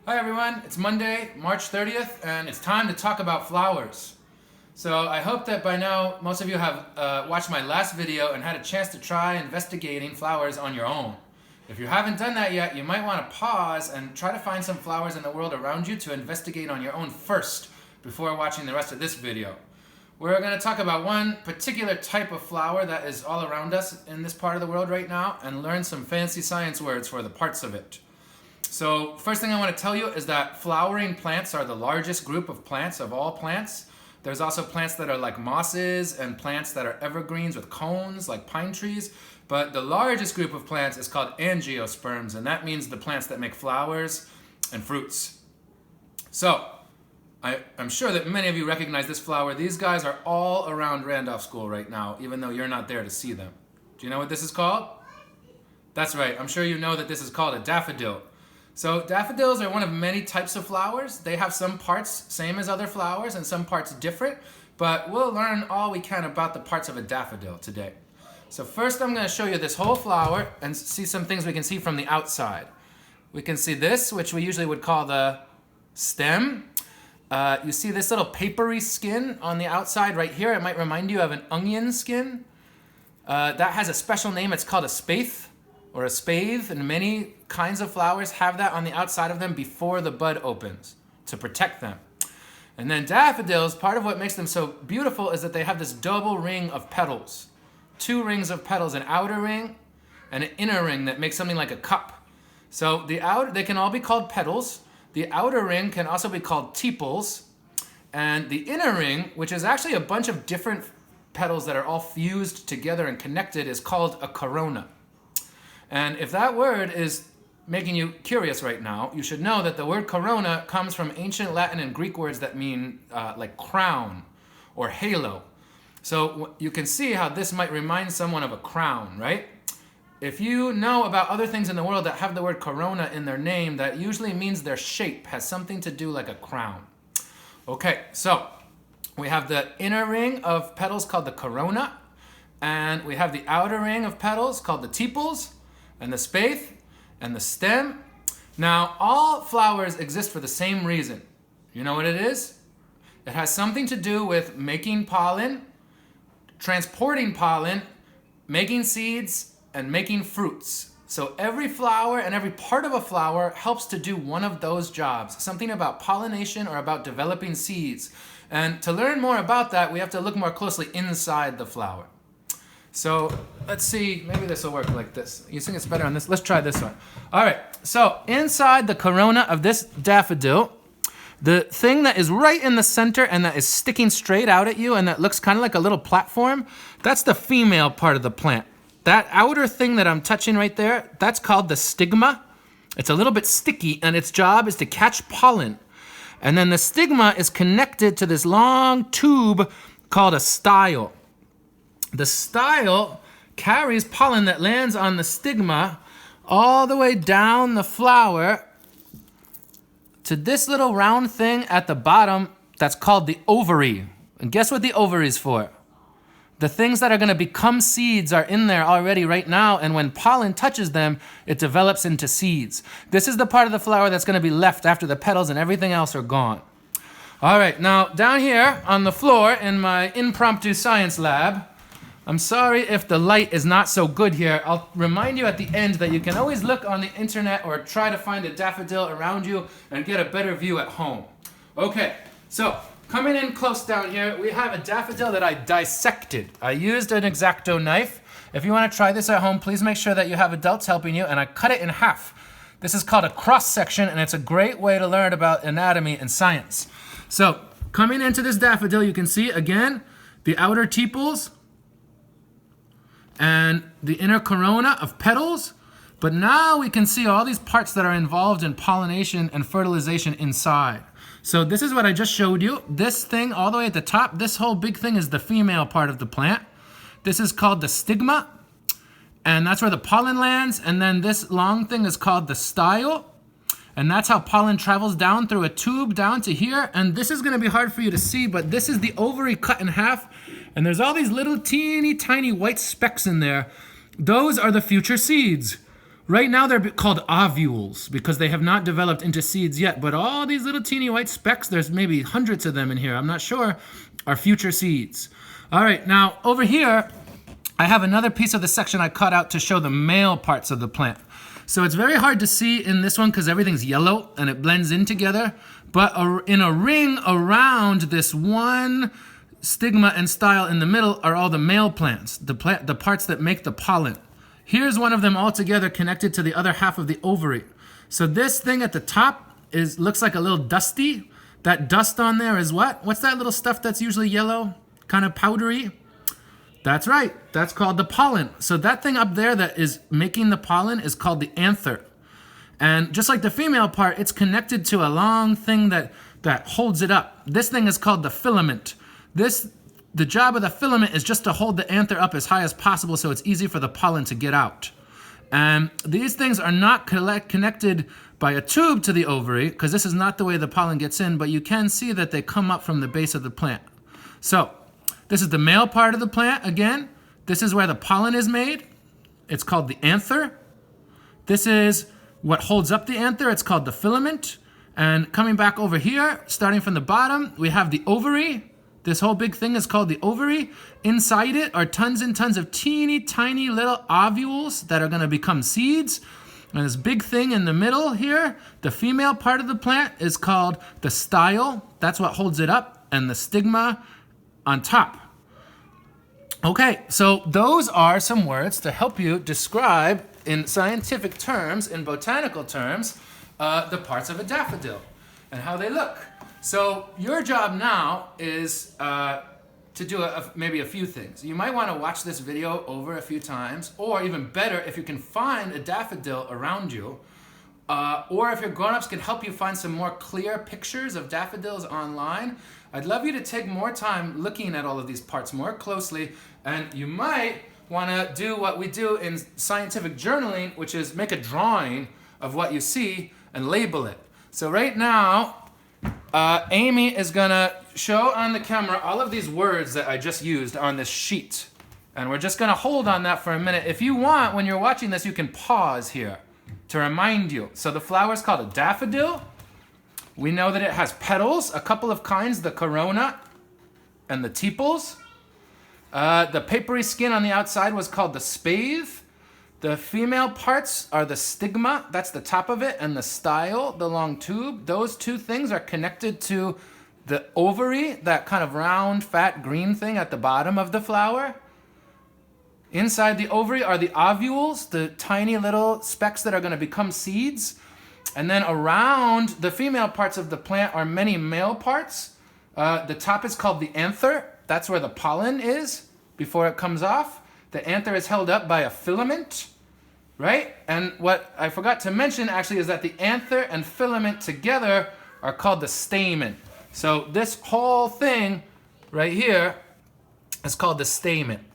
Hi everyone, it's Monday, March 30th, and it's time to talk about flowers. So I hope that by now most of you have watched my last video and had a chance to try investigating flowers on your own. If you haven't done that yet, you might want to pause and try to find some flowers in the world around you to investigate on your own first before watching the rest of this video. We're going to talk about one particular type of flower that is all around us in this part of the world right now and learn some fancy science words for the parts of it. So first thing I want to tell you is that flowering plants are the largest group of plants of all plants. There's also plants that are like mosses and plants that are evergreens with cones like pine trees. But the largest group of plants is called angiosperms, and that means the plants that make flowers and fruits. So I'm sure that many of you recognize this flower. These guys are all around Randolph School right now, even though you're not there to see them. Do you know what this is called? That's right. I'm sure you know that this is called a daffodil. So daffodils are one of many types of flowers. They have some parts same as other flowers and some parts different, but we'll learn all we can about the parts of a daffodil today. So first I'm going to show you this whole flower and see some things we can see from the outside. We can see this, which we usually would call the stem. You see this little papery skin on the outside right here. It might remind you of an onion skin. That has a special name. It's called a spathe or a spathe, and many kinds of flowers have that on the outside of them before the bud opens to protect them. And then daffodils, part of what makes them so beautiful is that they have this double ring of petals. 2 rings of petals, an outer ring and an inner ring that makes something like a cup. So they can all be called petals. The outer ring can also be called tepals. And the inner ring, which is actually a bunch of different petals that are all fused together and connected, is called a corona. And if that word is making you curious right now, you should know that the word corona comes from ancient Latin and Greek words that mean like crown or halo. So you can see how this might remind someone of a crown, right? If you know about other things in the world that have the word corona in their name, that usually means their shape has something to do like a crown. Okay, so we have the inner ring of petals called the corona, and we have the outer ring of petals called the tepals, and the spathe, and the stem. Now, all flowers exist for the same reason. You know what it is? It has something to do with making pollen, transporting pollen, making seeds, and making fruits. So every flower and every part of a flower helps to do one of those jobs, something about pollination or about developing seeds. And to learn more about that, we have to look more closely inside the flower. So let's see, maybe this will work like this. You think it's better on this? Let's try this one. All right, so inside the corona of this daffodil, the thing that is right in the center and that is sticking straight out at you and that looks kind of like a little platform, that's the female part of the plant. That outer thing that I'm touching right there, that's called the stigma. It's a little bit sticky and its job is to catch pollen. And then the stigma is connected to this long tube called a style. The style carries pollen that lands on the stigma all the way down the flower to this little round thing at the bottom that's called the ovary. And guess what the ovary is for? The things that are going to become seeds are in there already right now, and when pollen touches them, it develops into seeds. This is the part of the flower that's going to be left after the petals and everything else are gone. All right, now down here on the floor in my impromptu science lab, I'm sorry if the light is not so good here. I'll remind you at the end that you can always look on the internet or try to find a daffodil around you and get a better view at home. Okay, so coming in close down here, we have a daffodil that I dissected. I used an X-Acto knife. If you want to try this at home, please make sure that you have adults helping you, and I cut it in half. This is called a cross-section, and it's a great way to learn about anatomy and science. So coming into this daffodil, you can see, again, the outer tepals, and the inner corona of petals, but now we can see all these parts that are involved in pollination and fertilization inside. So this is what I just showed you. This thing all the way at the top, this whole big thing is the female part of the plant. This is called the stigma, and that's where the pollen lands, and then this long thing is called the style, and that's how pollen travels down through a tube down to here, and this is going to be hard for you to see, but this is the ovary cut in half. And there's all these little teeny tiny white specks in there. Those are the future seeds. Right now they're called ovules because they have not developed into seeds yet. But all these little teeny white specks, there's maybe hundreds of them in here, I'm not sure, are future seeds. All right, now over here, I have another piece of the section I cut out to show the male parts of the plant. So it's very hard to see in this one because everything's yellow and it blends in together. But in a ring around this one stigma and style in the middle are all the male plants, the parts that make the pollen. Here's one of them all together connected to the other half of the ovary. So this thing at the top looks like a little dusty. That dust on there is what? What's that little stuff that's usually yellow, kind of powdery? That's right, that's called the pollen. So that thing up there that is making the pollen is called the anther. And just like the female part, it's connected to a long thing that holds it up. This thing is called the filament. The job of the filament is just to hold the anther up as high as possible so it's easy for the pollen to get out. And these things are not connected by a tube to the ovary, because this is not the way the pollen gets in, but you can see that they come up from the base of the plant. So this is the male part of the plant again. This is where the pollen is made. It's called the anther. This is what holds up the anther. It's called the filament. And coming back over here, starting from the bottom, we have the ovary. This whole big thing is called the ovary. Inside it are tons and tons of teeny tiny little ovules that are going to become seeds. And this big thing in the middle here, the female part of the plant, is called the style. That's what holds it up. And the stigma on top. Okay, so those are some words to help you describe in scientific terms, in botanical terms, the parts of a daffodil and how they look. So your job now is to do maybe a few things. You might want to watch this video over a few times, or even better, if you can find a daffodil around you, or if your grown-ups can help you find some more clear pictures of daffodils online, I'd love you to take more time looking at all of these parts more closely, and you might want to do what we do in scientific journaling, which is make a drawing of what you see and label it. So right now, Amy is gonna show on the camera all of these words that I just used on this sheet. And we're just gonna hold on that for a minute. If you want, when you're watching this, you can pause here to remind you. So the flower is called a daffodil. We know that it has petals, a couple of kinds, the corona and the tepals. The papery skin on the outside was called the spathe. The female parts are the stigma, that's the top of it, and the style, the long tube. Those two things are connected to the ovary, that kind of round, fat, green thing at the bottom of the flower. Inside the ovary are the ovules, the tiny little specks that are going to become seeds. And then around the female parts of the plant are many male parts. The top is called the anther. That's where the pollen is before it comes off. The anther is held up by a filament, right? And what I forgot to mention actually is that the anther and filament together are called the stamen. So this whole thing right here is called the stamen.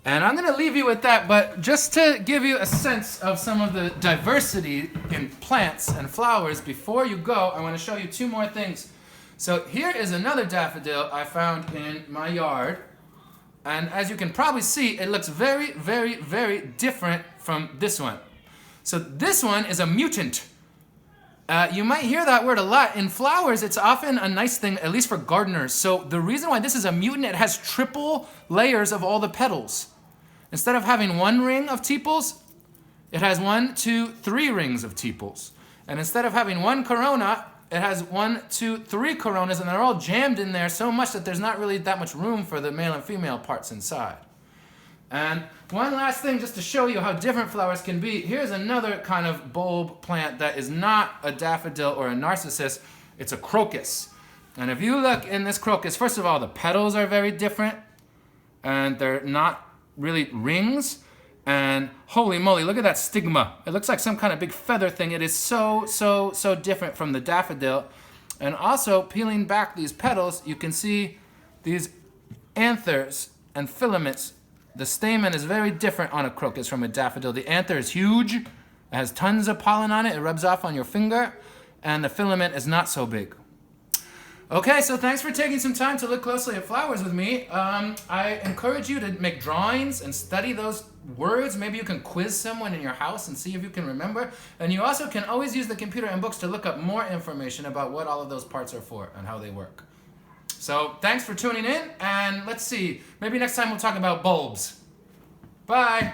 And I'm going to leave you with that, but just to give you a sense of some of the diversity in plants and flowers, before you go, I want to show you two more things. So here is another daffodil I found in my yard. And as you can probably see, it looks very, very, very different from this one. So this one is a mutant. You might hear that word a lot. In flowers, it's often a nice thing, at least for gardeners. So the reason why this is a mutant, it has triple layers of all the petals. Instead of having one ring of tepals, it has 1, 2, 3 rings of tepals. And instead of having one corona, it has 1, 2, 3 coronas, and they're all jammed in there so much that there's not really that much room for the male and female parts inside. And one last thing just to show you how different flowers can be. Here's another kind of bulb plant that is not a daffodil or a narcissus. It's a crocus. And if you look in this crocus, first of all, the petals are very different. And they're not really rings. And holy moly, look at that stigma. It looks like some kind of big feather thing. It is so, so, so different from the daffodil. And also, peeling back these petals, you can see these anthers and filaments. The stamen is very different on a crocus from a daffodil. The anther is huge. It has tons of pollen on it. It rubs off on your finger. And the filament is not so big. Okay, so thanks for taking some time to look closely at flowers with me. I encourage you to make drawings and study those words. Maybe you can quiz someone in your house and see if you can remember. And you also can always use the computer and books to look up more information about what all of those parts are for and how they work. So thanks for tuning in, and let's see, maybe next time we'll talk about bulbs. Bye!